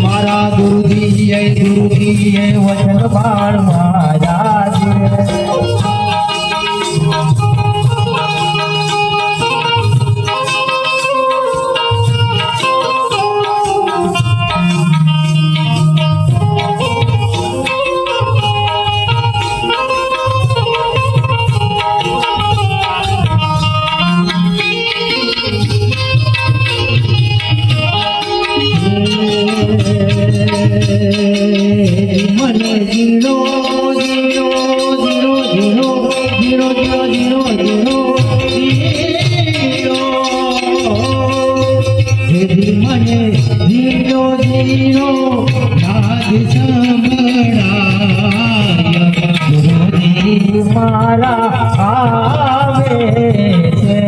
मारा गुरुजी वचन बाळ महाराज मन zero zero zero zero zero zero zero zero मन जीरो जीरो नाद संभळाय गुरुजी मारा आवे छे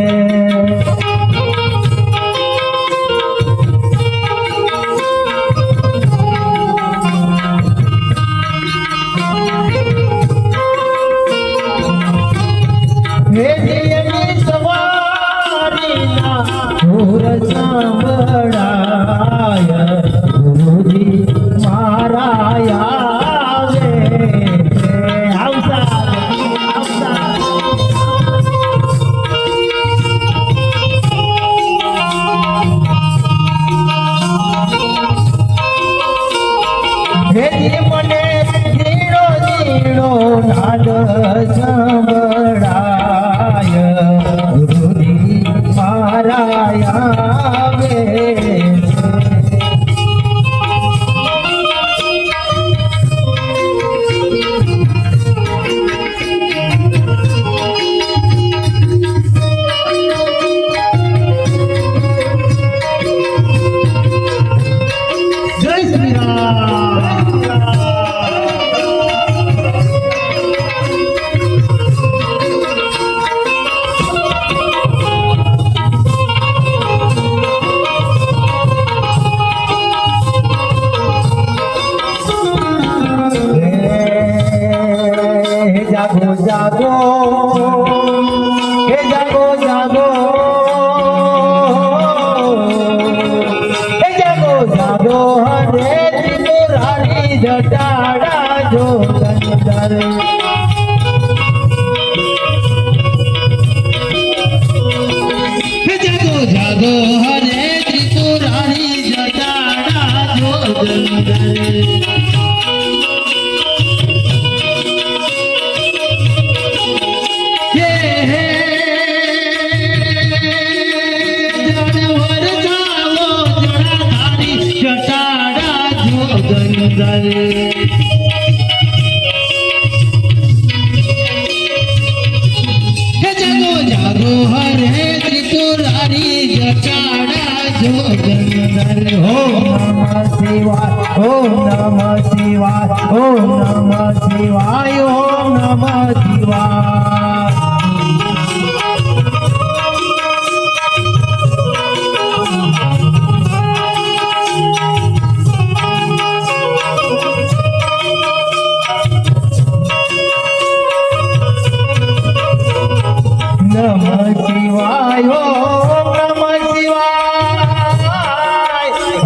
संभळाय गुरुजी माराया मने जीरो जीरो नाद संभळाय गुरुजी माराया जय श्री जागो जागो हे जागो जागो हे जागो जागो हरे त्रिपुरारी जटाड़ा जो गंधर हे जागो जागो हरे त्रिपुरारी जटाड़ा जो गंधर जागो जागो हरे त्रिपुरारी जटाड़ा जो गंधर ओम नमः शिवाय ओम नमः शिवाय ओम नमः शिवाय ओम नमः शिवाय नमः शिवाय ओम नमः शिवाय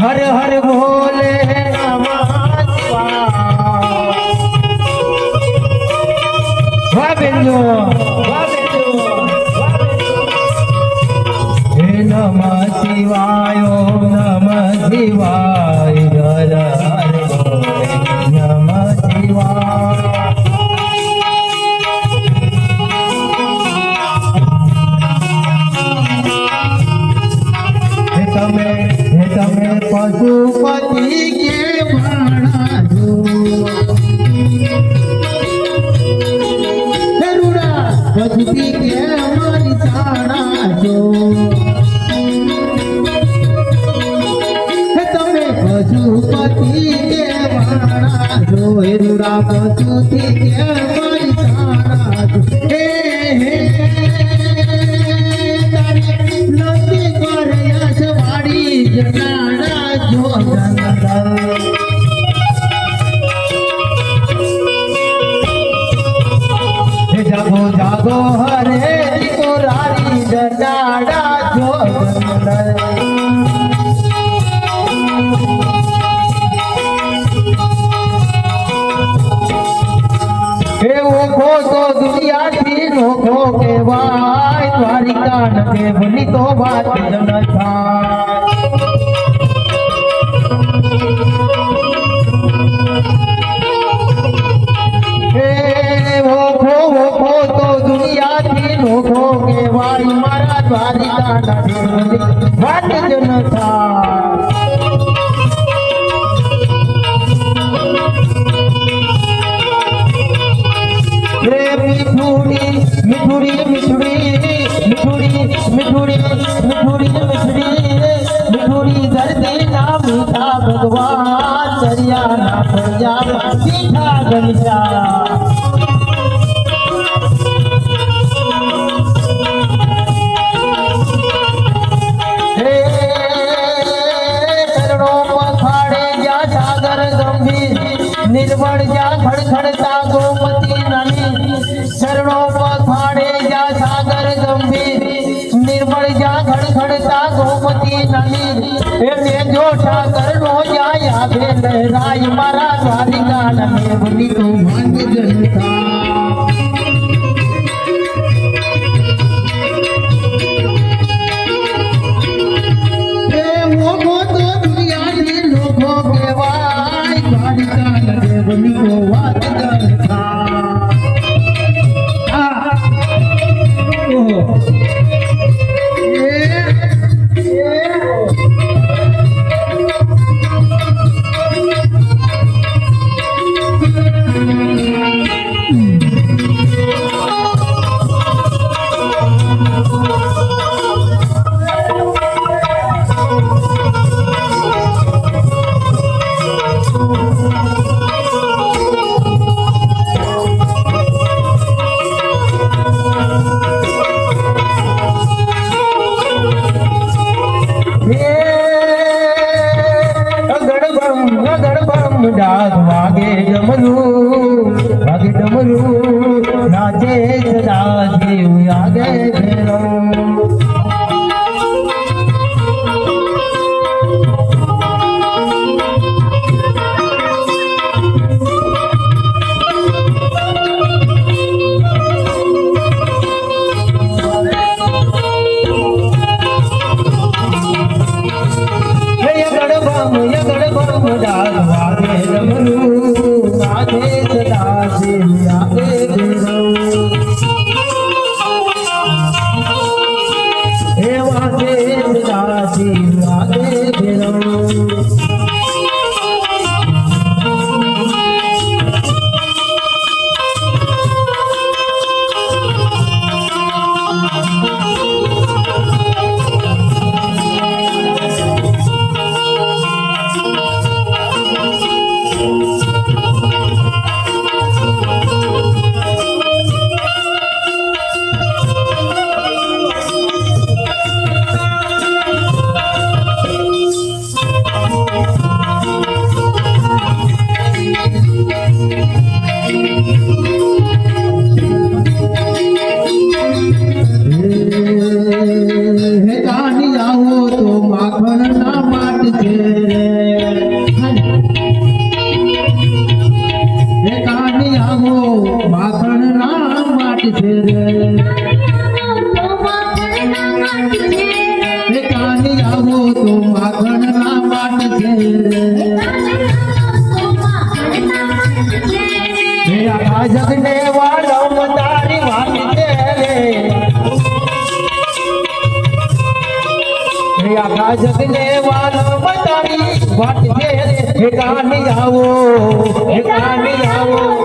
हर हर भोले नमः शिवाय वाबेलो हे नमः शिवाय ओम नमः शिवाय हर हर भोले नमः शिवाय તમે પશુપતિ કે ભાણા જો જરૂરા પશુપતિ કે અમારી ચાણા જો તમે પશુપતિ કે ભાણા જો જરૂરા પશુપતિ કે અમારી ચાણા જો હે હે નંદી કર્યા જટાડા જો ગંધર भागो हरे त्रिपुरारी जनाड़ा जो हे ओखो तो दुनिया थी नोखो के वाय द्वारिका नगे बनी तो बात जन था ओखो तो दुनिया थी नोखो के वाय मारा द्वारिका नगे बनी बात जन था मिठुड़ी मिठुड़ी मिठुड़ी मिठुड़ी मिठुड़ी मिठुड़ी मिठुड़ी मिठुड़ी धरती ना मीठा भगवान दरिया ना प्रजा मीठा गंजा चरणों पखाड़े जा सागर गंभीर निर्बल जा खड़खड़ता गोमती नली चरणों पखाड़े जा सागर गंभीर निर्बल जा खड़खड़ता गोमती नली एने जो ठाकर नो जाया भेल राय मारा द्वारिका नमे बनी तो भाग्य जनता बनी को बात करता डाक वागे डमरू नाचे सदा शिव आगे भेरो डाक वागे डमरू नाचे सदा शिव आगे भेरो हे वागे सदा शिव आगे भेरो जगने वालों मदारी वाट तेरे जगने वालों मदारी वाट तेरे ठिकाने जाओ ठिकाने जाओ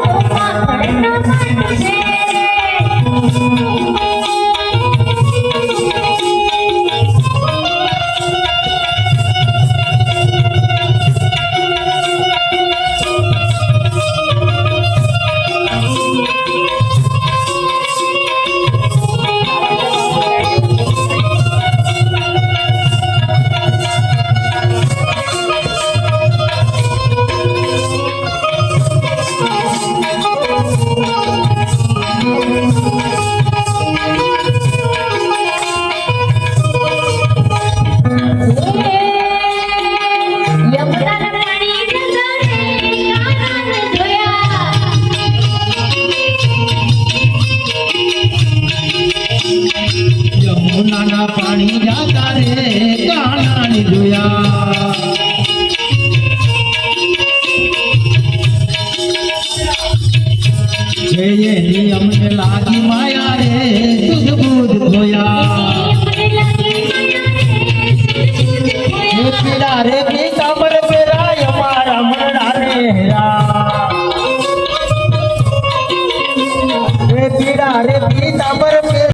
लीला रे